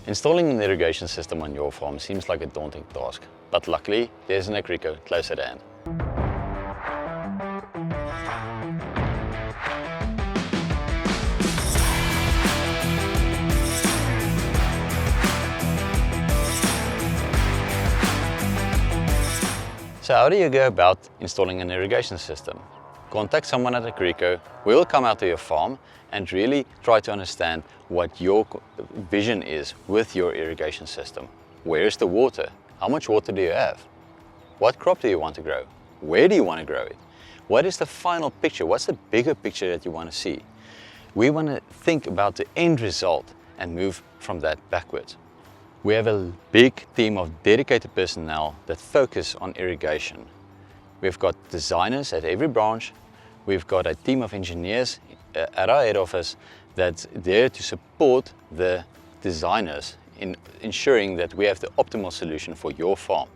Installing an irrigation system on your farm seems like a daunting task, but luckily there's an Agrico close at hand. So how do you go about installing an irrigation system? Contact someone at Agrico. We'll come out to your farm and really try to understand what your vision is with your irrigation system. Where is the water? How much water do you have? What crop do you want to grow? Where do you want to grow it? What is the final picture? What's the bigger picture that you want to see? We want to think about the end result and move from that backwards. We have a big team of dedicated personnel that focus on irrigation. We've got designers at every branch. We've got a team of engineers at our head office that's there to support the designers in ensuring that we have the optimal solution for your farm.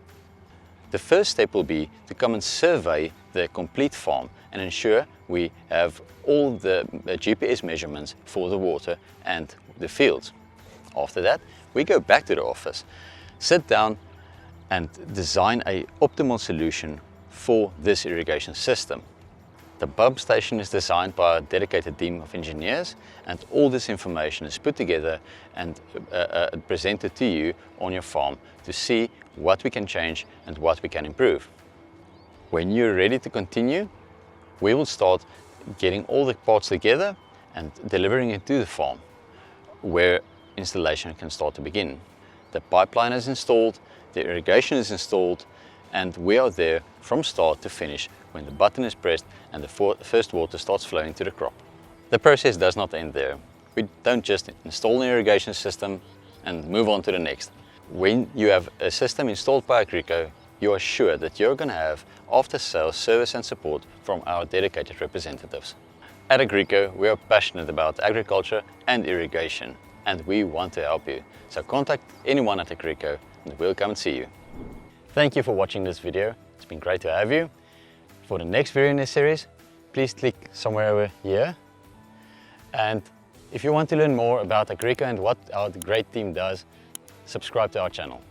The first step will be to come and survey the complete farm and ensure we have all the GPS measurements for the water and the fields. After that, we go back to the office, sit down and design an optimal solution for this irrigation system. The pump station is designed by a dedicated team of engineers, and all this information is put together and presented to you on your farm to see what we can change and what we can improve. When you're ready to continue, we will start getting all the parts together and delivering it to the farm, where installation can start to begin. The pipeline is installed, the irrigation is installed, and we are there from start to finish when the button is pressed and the first water starts flowing to the crop. The process does not end there. We don't just install an irrigation system and move on to the next. When you have a system installed by Agrico, you are sure that you're going to have after-sales service and support from our dedicated representatives. At Agrico, we are passionate about agriculture and irrigation, and we want to help you. So contact anyone at Agrico and we'll come and see you. Thank you for watching this video. It's been great to have you. For the next video in this series, please click somewhere over here. And if you want to learn more about Agrico and what our great team does, subscribe to our channel.